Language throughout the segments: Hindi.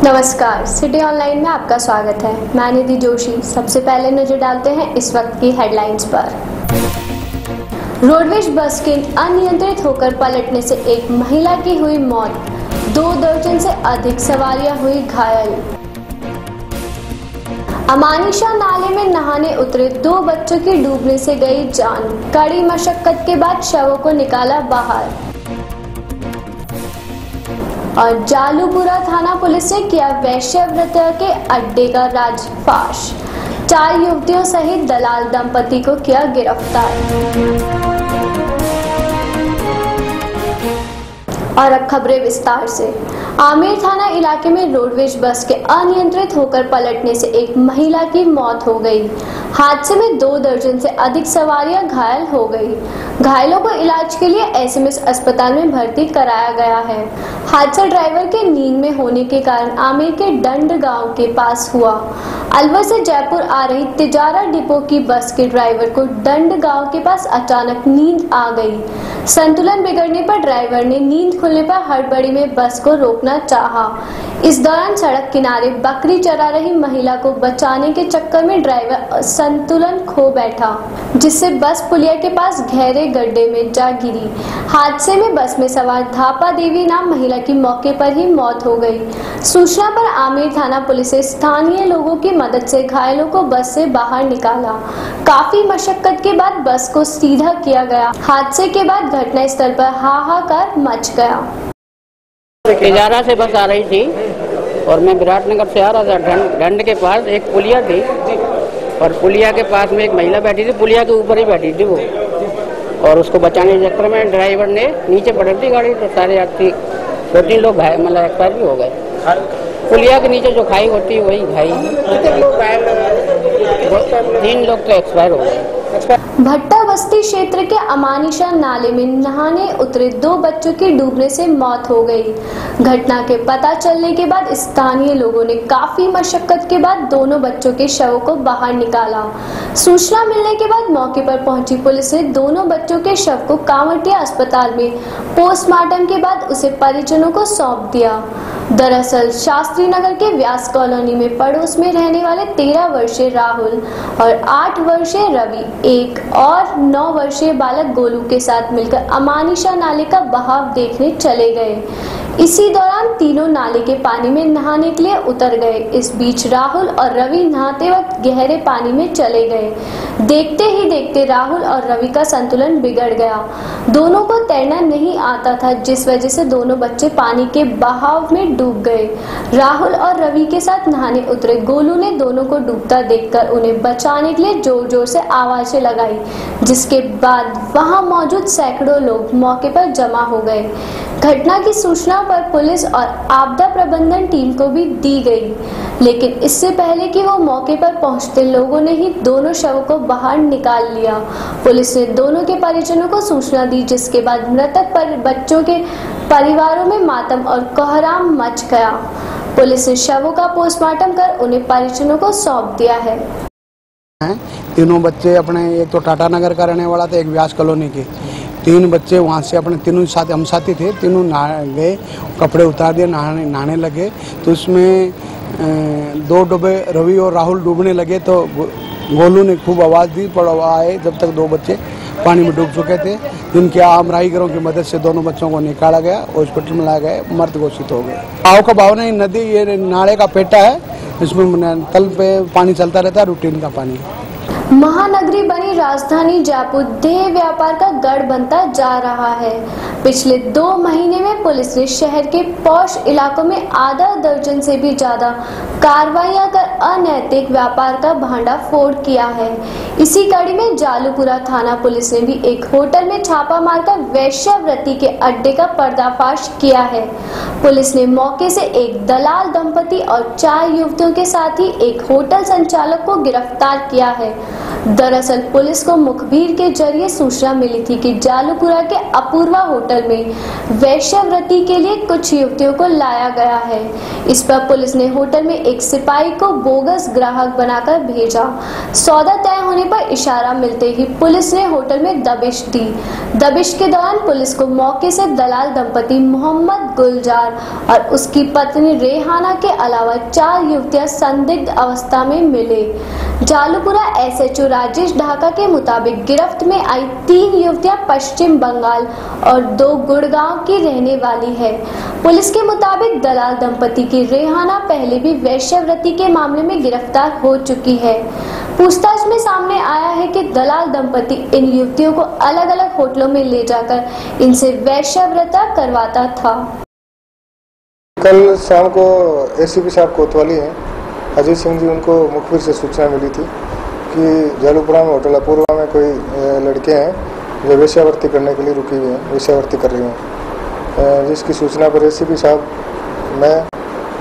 नमस्कार, सिटी ऑनलाइन में आपका स्वागत है। मैं निधि जोशी। सबसे पहले नजर डालते हैं इस वक्त की हेडलाइंस पर। रोडवेज बस के अनियंत्रित होकर पलटने से एक महिला की हुई मौत, 2 दर्जन से अधिक सवारियां हुई घायल। अमानिशा नाले में नहाने उतरे 2 बच्चों की डूबने से गई जान, कड़ी मशक्कत के बाद शवों को निकाला बाहर। और जालूपुरा थाना पुलिस ने किया वेश्यावृत्ति के अड्डे का राजफाश, 4 युवतियों सहित दलाल दंपति को किया गिरफ्तार। और अब खबरें विस्तार से। आमेर थाना इलाके में रोडवेज बस के अनियंत्रित होकर पलटने से एक महिला की मौत हो गई। हादसे में 2 दर्जन से अधिक सवारियां घायल हो गई। घायलों को इलाज के लिए एसएमएस अस्पताल में भर्ती कराया गया है। हादसा ड्राइवर के नींद में होने के कारण आमेर के डंड गांव के पास हुआ। अलवर से जयपुर आ रही तिजारा डिपो की बस के ड्राइवर को डंड गांव के पास अचानक नींद आ गई। संतुलन बिगड़ने पर ड्राइवर ने नींद खुलने पर हड़बड़ी में बस को रोकना चाहा। इस दौरान सड़क किनारे बकरी चरा रही महिला को बचाने के चक्कर में ड्राइवर संतुलन खो बैठा, जिससे बस पुलिया के पास गहरे गड्ढे में जा गिरी। हादसे में बस में सवार धापा देवी नाम महिला की मौके पर ही मौत हो गई। सूचना पर आमेर थाना पुलिस ने स्थानीय लोगों की मदद से घायलों को बस से बाहर निकाला। काफी मशक्कत के बाद बस को सीधा किया गया। हादसे के बाद घटनास्थल पर हाहाकार मच गया। तिजारा से बस आ रही थी और मैं विराटनगर से आ रहा था। डंड के पास एक पुलिया थी और पुलिया के पास में एक महिला बैठी थी। पुलिया के ऊपर ही बैठी थी वो, और उसको बचाने के चक्कर में ड्राइवर ने नीचे पलट दी गाड़ी, तो सारे यात्री 2-3 लोग घायल, मतलब एक्सपायर भी हो गए। पुलिया के नीचे जो खाई होती है वही खाई। 3 लोग तो एक्सपायर हो गए। भट्टा बस्ती क्षेत्र के अमानिशा नाले में नहाने उतरे 2 बच्चों की डूबने से मौत हो गई। घटना के पता चलने के बाद स्थानीय लोगों ने काफी मशक्कत के बाद दोनों बच्चों के शवों को बाहर निकाला। सूचना मिलने के बाद मौके पर पहुंची पुलिस ने दोनों बच्चों के शव को कांवटिया अस्पताल में पोस्टमार्टम के बाद उसे परिजनों को सौंप दिया। दरअसल शास्त्री नगर के व्यास कॉलोनी में पड़ोस में रहने वाले 13 वर्षीय राहुल और 8 वर्षीय रवि एक और 9 वर्षीय बालक गोलू के साथ मिलकर अमानिशा नाले का बहाव देखने चले गए। इसी दौरान तीनों नाले के पानी में नहाने के लिए उतर गए। इस बीच राहुल और रवि नहाते वक्त गहरे पानी में चले गए। देखते ही देखते राहुल और रवि का संतुलन बिगड़ गया। दोनों को तैरना नहीं आता था, जिस वजह से दोनों बच्चे पानी के बहाव में डूब गए। राहुल और रवि के साथ नहाने उतरे गोलू ने दोनों को डूबता देखकर उन्हें बचाने के लिए जोर जोर से आवाजें लगाई, जिसके बाद वहां मौजूद सैकड़ों लोग मौके पर जमा हो गए। घटना की सूचना पर पुलिस और आपदा प्रबंधन टीम को भी दी गई, लेकिन इससे पहले कि वो मौके पर पहुंचते लोगों ने ही दोनों शवों को बाहर निकाल लिया। पुलिस ने दोनों के परिजनों को सूचना दी, जिसके बाद मृतक बच्चों के परिवारों में मातम और कोहराम मच गया। पुलिस ने शवों का पोस्टमार्टम कर उन्हें परिजनों को सौंप दिया है। तीनों बच्चे अपने, एक तो टाटा नगर का रहने वाला था, एक व्यास कॉलोनी के। 3 बच्चे वहाँ से अपने तीनों साथ हम साथी थे। तीनों नहा गए, कपड़े उतार दिए, नहाने लगे। तो उसमें 2 डूबे, रवि और राहुल डूबने लगे तो गोलू ने खूब आवाज़ दी, पर आए जब तक 2 बच्चे पानी में डूब चुके थे, जिनके आम राहीगरों की मदद से दोनों बच्चों को निकाला गया, हॉस्पिटल में लाया गया, मृत घोषित हो गए। भाव का भाव नहीं, नदी ये नाले का पेटा है, इसमें तल पे पानी चलता रहता है, रूटीन का पानी। महानगरी बनी राजधानी जयपुर देह व्यापार का गढ़ बनता जा रहा है। पिछले 2 महीने में पुलिस ने शहर के पॉश इलाकों में आधा दर्जन से भी ज्यादा कार्रवाइयां कर अनैतिक व्यापार का भांडाफोड़ किया है। इसी कड़ी में जालूपुरा थाना पुलिस ने भी एक होटल में छापा मारकर वेश्यावृत्ति के अड्डे का पर्दाफाश किया है। पुलिस ने मौके से एक दलाल दंपति और 4 युवतियों के साथ ही एक होटल संचालक को गिरफ्तार किया है। दरअसल पुलिस को मुखबिर के जरिए सूचना मिली थी कि जालूपुरा के अपूर्वा होटल में वैश्यावृत्ति के लिए कुछ युवतियों को लाया गया है। इस पर पुलिस ने होटल में एक सिपाही को बोगस ग्राहक बनाकर भेजा। सौदा तय होने पर इशारा मिलते ही पुलिस ने होटल में दबिश दी। दबिश के दौरान पुलिस को मौके से दलाल दंपति मोहम्मद गुलजार और उसकी पत्नी रेहाना के अलावा 4 युवतियां संदिग्ध अवस्था में मिले। जालूपुरा एसएचओ राजेश ढाका के मुताबिक गिरफ्त में आई 3 युवतियां पश्चिम बंगाल और 2 गुड़गांव की रहने वाली है। पुलिस के मुताबिक दलाल दंपति की रेहाना पहले भी वैश्यावृत्ति के मामले में गिरफ्तार हो चुकी है। पूछताछ में सामने आया है कि दलाल दंपति इन युवतियों को अलग अलग होटलों में ले जाकर इनसे वैश्यावृत्ति करवाता था। कल शाम को एसीपी साहब कोतवाली हैं अजीत सिंह जी, उनको मुखबिर से सूचना मिली थी कि जालूपुरा में होटल अपूर्वा में कोई लड़के हैं जो वेश्यावृत्ति करने के लिए रुकी हुई हैं, वेश्यावृत्ति कर रही हैं। जिसकी सूचना पर एसीपी साहब, मैं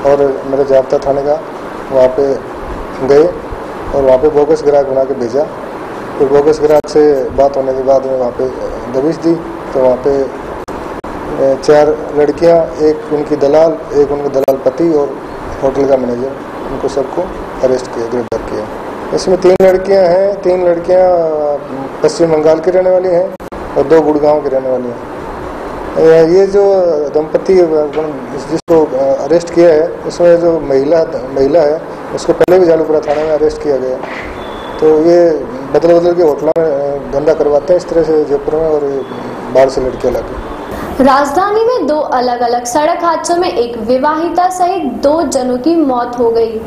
और मेरे जाब्ता थाने का वहाँ पे गए और वहाँ पे बोगस ग्राहक बना के भेजा। फिर बोगस ग्राहक से बात होने के बाद में वहाँ पे दबिश दी, तो वहाँ पे 4 लड़कियाँ, एक उनकी दलाल, एक उनका दलाल पति और होटल का मैनेजर, उनको सबको अरेस्ट किया, गिरफ्तार किया। इसमें 3 लड़कियां हैं, 3 लड़कियां पश्चिम बंगाल की रहने वाली हैं और 2 गुड़गांव की रहने वाली हैं। ये जो दंपति जिसको अरेस्ट किया है, उसमें जो महिला है उसको पहले भी जालूपुरा थाने में अरेस्ट किया गया। तो ये बदल के होटलों में धंधा करवाते हैं इस तरह से जयपुर में, और बाहर से लड़कियां लाके। राजधानी में 2 अलग अलग सड़क हादसों में एक विवाहिता सहित 2 जनों की मौत हो गई।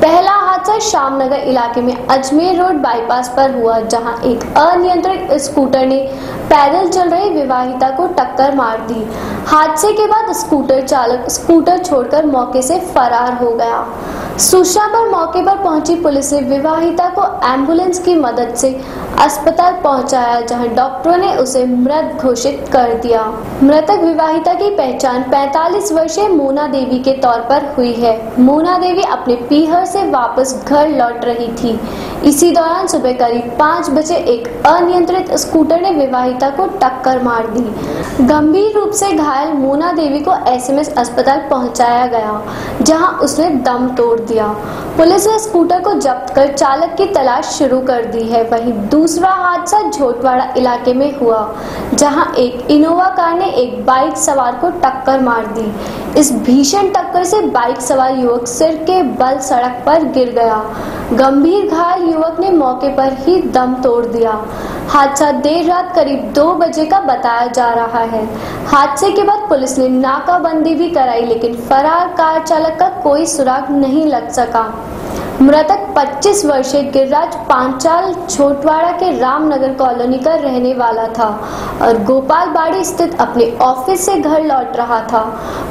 पहला हादसा श्यामनगर इलाके में अजमेर रोड बाईपास पर हुआ, जहां एक अनियंत्रित स्कूटर ने पैदल चल रही विवाहिता को टक्कर मार दी। हादसे के बाद स्कूटर चालक स्कूटर छोड़कर मौके से फरार हो गया। सूचना पर मौके पर पहुंची पुलिस ने विवाहिता को एम्बुलेंस की मदद से अस्पताल पहुंचाया, जहां डॉक्टरों ने उसे मृत घोषित कर दिया। मृतक विवाहिता की पहचान 45 वर्षीय मोना देवी के तौर पर हुई है। मोना देवी अपने पीहर से वापस घर लौट रही थी। इसी दौरान सुबह करीब 5 बजे एक अनियंत्रित स्कूटर ने विवाहिता को टक्कर मार दी। गंभीर रूप से घायल मोना देवी को एसएमएस अस्पताल पहुंचाया गया, जहां उसने दम तोड़ दिया। पुलिस ने स्कूटर को जब्त कर चालक की तलाश शुरू कर दी है। वहीं दूसरा हादसा झोटवाड़ा इलाके में हुआ, जहां एक इनोवा कार ने एक बाइक सवार को टक्कर मार दी। इस भीषण टक्कर से बाइक सवार युवक सिर के बल सड़क पर गिर गया। गंभीर घायल युवक ने मौके पर ही दम तोड़ दिया। हादसा देर रात करीब 2 बजे का बताया जा रहा है। हादसे के बाद पुलिस ने नाकाबंदी भी कराई, लेकिन फरार कार चालक का कोई सुराग नहीं लग सका। मृतक 25 वर्षीय गिरिराज पांचाल छोटवाड़ा के रामनगर कॉलोनी का रहने वाला था और गोपालबाड़ी स्थित अपने ऑफिस से घर लौट रहा था।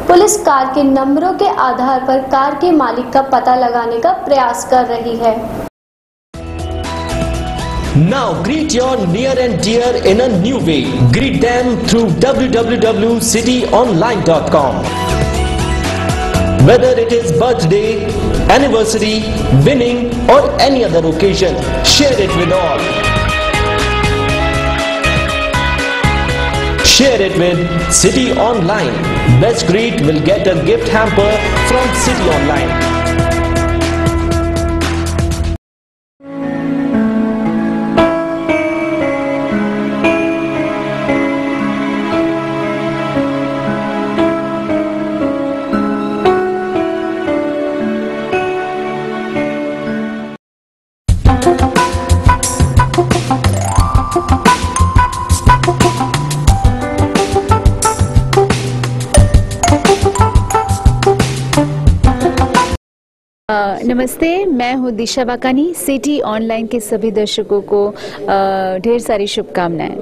पुलिस कार के नंबरों के आधार पर कार के मालिक का पता लगाने का प्रयास कर रही है। Now greet your near and dear in a new way. Greet them through www.cityonline.com. Whether it is birthday, anniversary, winning or any other occasion, share it with all. Share it with City Online. Best greet will get a gift hamper from City Online. नमस्ते, मैं हूँ दिशा वाकानी। सिटी ऑनलाइन के सभी दर्शकों को ढेर सारी शुभकामनाएं।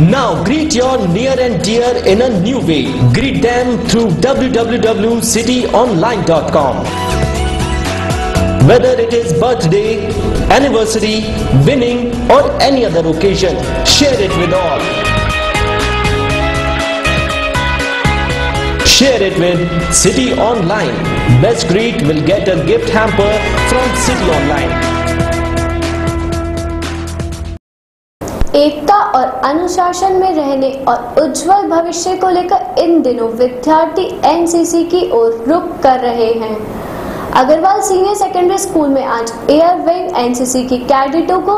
Now greet your near and dear in a new way. Greet them through www.cityonline.com. Whether it is birthday, anniversary, winning or any other occasion, share it with all. Share it with City Online. Best greet will get a gift hamper from City Online. एकता और अनुशासन में रहने और उज्जवल भविष्य को लेकर इन दिनों विद्यार्थी एनसीसी की ओर रुख कर रहे हैं। अग्रवाल सीनियर सेकेंडरी स्कूल में आज एयर विंग एनसीसी की कैडेटों को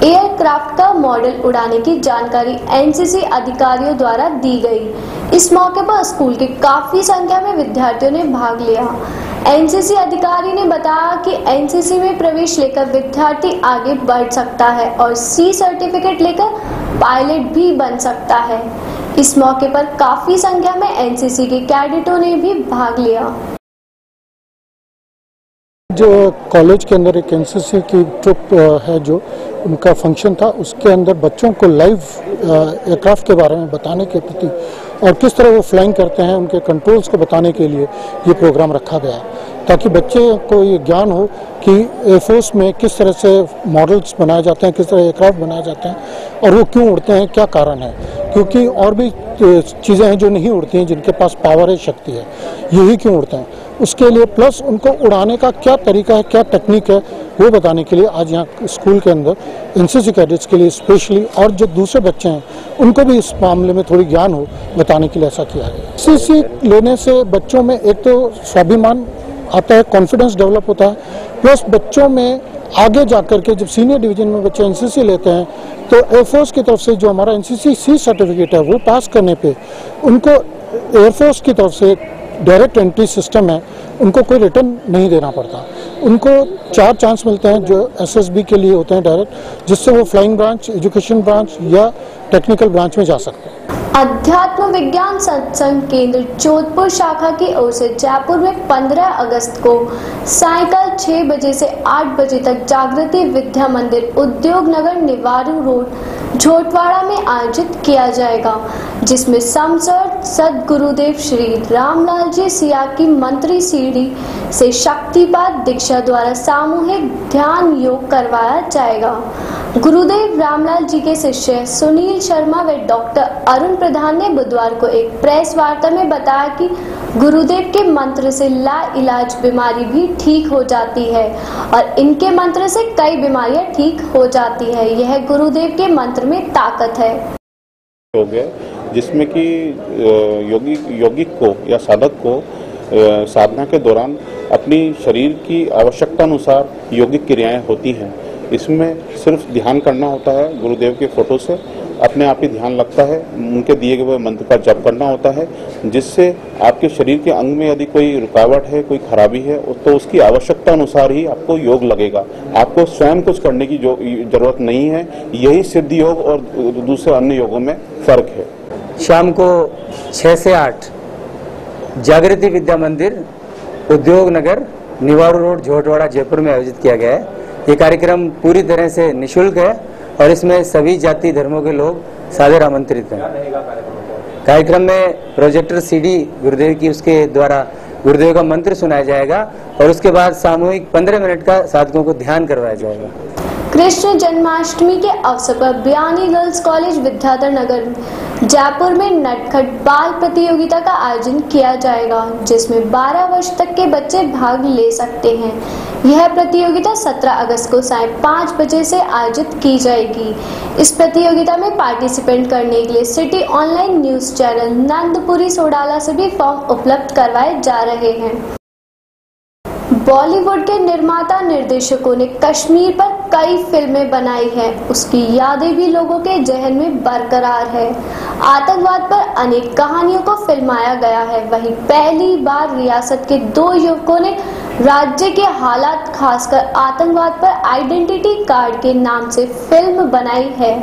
एयरक्राफ्ट का मॉडल उड़ाने की जानकारी एनसीसी अधिकारियों द्वारा दी गई। इस मौके पर स्कूल के काफी संख्या में विद्यार्थियों ने भाग लिया। एनसीसी अधिकारी ने बताया कि एनसीसी में प्रवेश लेकर विद्यार्थी आगे बढ़ सकता है और सी सर्टिफिकेट लेकर पायलट भी बन सकता है। इस मौके पर काफी संख्या में एनसीसी के कैडेटों ने भी भाग लिया। जो कॉलेज के अंदर एक एनसीसी की ट्रिप है, जो उनका फंक्शन था, उसके अंदर बच्चों को लाइव एयरक्राफ्ट के बारे में बताने के प्रति और किस तरह वो फ्लाइंग करते हैं उनके कंट्रोल्स को बताने के लिए ये प्रोग्राम रखा गया, ताकि बच्चे को ये ज्ञान हो कि एयरफोर्स में किस तरह से मॉडल्स बनाए जाते हैं, किस तरह एयरक्राफ्ट बनाए जाते हैं और वो क्यों उड़ते हैं, क्या कारण है। क्योंकि और भी चीज़ें हैं जो नहीं उड़ती हैं, जिनके पास पावर है, शक्ति है, यही क्यों उड़ते हैं, उसके लिए प्लस उनको उड़ाने का क्या तरीका है, क्या टेक्निक है, वो बताने के लिए आज यहाँ स्कूल के अंदर एनसीसी कैडेट्स के लिए स्पेशली और जो दूसरे बच्चे हैं उनको भी इस मामले में थोड़ी ज्ञान हो बताने के लिए ऐसा किया गया। एनसीसी लेने से बच्चों में एक तो स्वाभिमान आता है, कॉन्फिडेंस डेवलप होता है, प्लस बच्चों में आगे जाकर के जब सीनियर डिवीजन में बच्चे एनसीसी लेते हैं तो एयरफोर्स की तरफ से जो हमारा एनसीसी सी सर्टिफिकेट है वो पास करने पे उनको एयरफोर्स की तरफ से डायरेक्ट एंट्री सिस्टम है, उनको कोई रिटर्न नहीं देना पड़ता। उनको 4 चांस मिलते हैं जो एसएसबी के लिए होते हैं डायरेक्ट, जिससे वो फ्लाइंग ब्रांच, एजुकेशन ब्रांच या टेक्निकल ब्रांच में जा सकते हैं। अध्यात्म विज्ञान सत्संग केंद्र जोधपुर शाखा की ओर से जयपुर में 15 अगस्त को सायंकाल 6 बजे से 8 बजे तक जागृति विद्या मंदिर उद्योग नगर निवारू रोड झोटवाड़ा में आयोजित किया जाएगा, जिसमें समसर सदगुरुदेव श्री रामलाल जी सिया की मंत्री सीढ़ी से शक्तिपात दीक्षा द्वारा सामूहिक ध्यान योग करवाया जाएगा। गुरुदेव रामलाल जी के शिष्य सुनील शर्मा व डॉक्टर अरुण प्रधान ने बुधवार को एक प्रेस वार्ता में बताया कि गुरुदेव के मंत्र से लाइलाज बीमारी भी ठीक हो जाती है और इनके मंत्र से कई बीमारियां ठीक हो जाती है। यह गुरुदेव के मंत्र में ताकत है। हो गया जिसमें कि योगिक को या साधक को साधना के दौरान अपनी शरीर की आवश्यकता अनुसार योगिक क्रियाएं होती हैं। इसमें सिर्फ ध्यान करना होता है, गुरुदेव के फोटो से अपने आप ही ध्यान लगता है, उनके दिए गए मंत्र का जप करना होता है, जिससे आपके शरीर के अंग में यदि कोई रुकावट है, कोई खराबी है तो उसकी आवश्यकता अनुसार ही आपको योग लगेगा। आपको स्वयं कुछ करने की जरूरत नहीं है। यही सिद्ध योग और दूसरे अन्य योगों में फर्क है। शाम को 6 से 8 जागृति विद्या मंदिर उद्योग नगर निवारू रोड झोटवाड़ा जयपुर में आयोजित किया गया है। ये कार्यक्रम पूरी तरह से निःशुल्क है और इसमें सभी जाति धर्मों के लोग सादर आमंत्रित हैं। कार्यक्रम में प्रोजेक्टर सीडी गुरुदेव की उसके द्वारा गुरुदेव का मंत्र सुनाया जाएगा और उसके बाद सामूहिक 15 मिनट का साधकों को ध्यान करवाया जाएगा। कृष्ण जन्माष्टमी के अवसर पर बयानी गर्ल्स कॉलेज विद्याधर नगर जयपुर में नटखट बाल प्रतियोगिता का आयोजन किया जाएगा, जिसमें 12 वर्ष तक के बच्चे भाग ले सकते हैं। यह प्रतियोगिता 17 अगस्त को साय 5 बजे से आयोजित की जाएगी। इस प्रतियोगिता में पार्टिसिपेट करने के लिए city online news channel Nandpuri Sodala से भी फॉर्म उपलब्ध करवाए जा रहे हैं। बॉलीवुड के निर्माता निर्देशकों ने कश्मीर पर कई फिल्में बनाई हैं, उसकी यादें भी लोगों के जहन में बरकरार है। आतंकवाद पर अनेक कहानियों को फिल्माया गया है। वहीं पहली बार रियासत के 2 युवकों ने राज्य के हालात खासकर आतंकवाद पर आइडेंटिटी कार्ड के नाम से फिल्म बनाई है।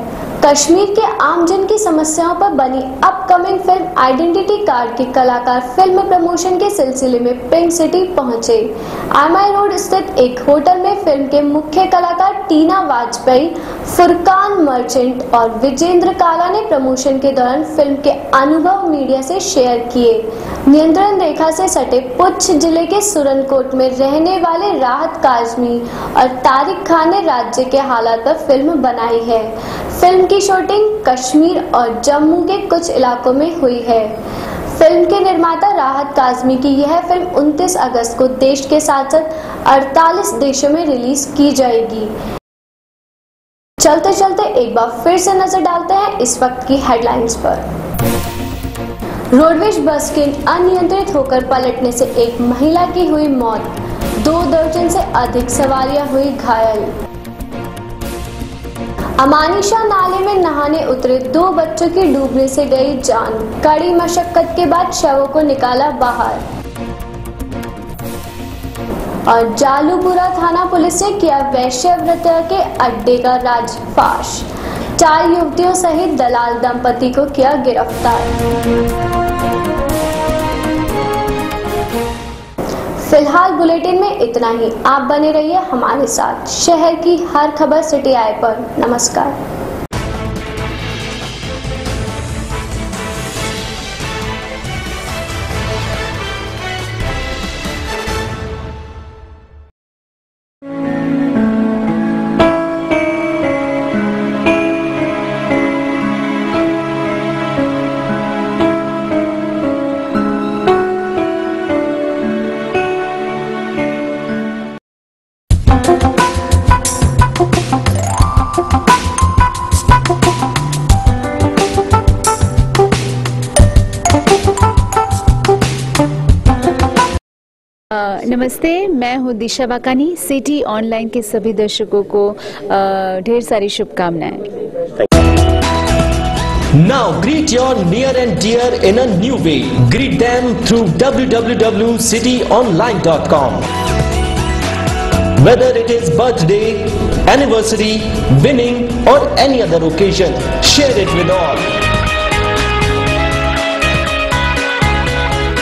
कश्मीर के आमजन की समस्याओं पर बनी अपकमिंग फिल्म आइडेंटिटी कार्ड के कलाकार फिल्म प्रमोशन के सिलसिले में पिंक सिटी पहुंचे। एमआई रोड स्थित एक होटल में फिल्म के मुख्य कलाकार टीना वाजपेयी, फुरकान मर्चेंट और विजेंद्र काला ने प्रमोशन के दौरान फिल्म के अनुभव मीडिया से शेयर किए। नियंत्रण रेखा से सटे पुंछ जिले के सुरनकोट में रहने वाले राहत काजमी और तारिक खान ने राज्य के हालात पर फिल्म बनाई है। फिल्म की शूटिंग कश्मीर और जम्मू के कुछ इलाकों में हुई है। फिल्म के निर्माता राहत काजमी की यह फिल्म 29 अगस्त को देश के साथ साथ 48 देशों में रिलीज की जाएगी। चलते चलते एक बार फिर से नजर डालते हैं इस वक्त की हेडलाइंस पर। रोडवेज बस के अनियंत्रित होकर पलटने से एक महिला की हुई मौत, 2 दर्जन से अधिक सवारियां हुई घायल। अमानिशा नाले में नहाने उतरे 2 बच्चों की डूबने से गई जान, कड़ी मशक्कत के बाद शवों को निकाला बाहर। और जालूपुरा थाना पुलिस ने किया वैश्यवृत्ति के अड्डे का राजफाश, 4 युवतियों सहित दलाल दंपति को किया गिरफ्तार। फिलहाल बुलेटिन में इतना ही। आप बने रहिए हमारे साथ शहर की हर खबर सिटी आई पर। नमस्कार। नमस्ते, मैं हूँ दिशा वाकानी। सिटी ऑनलाइन के सभी दर्शकों को ढेर सारी शुभकामनाएं। Now greet your near and dear in a new way. Greet them through www.cityonline.com. Whether it is birthday, anniversary, winning or any other occasion, share it with all.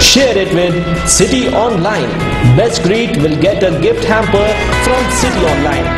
Share it with City Online. Best greet will get a gift hamper from City Online.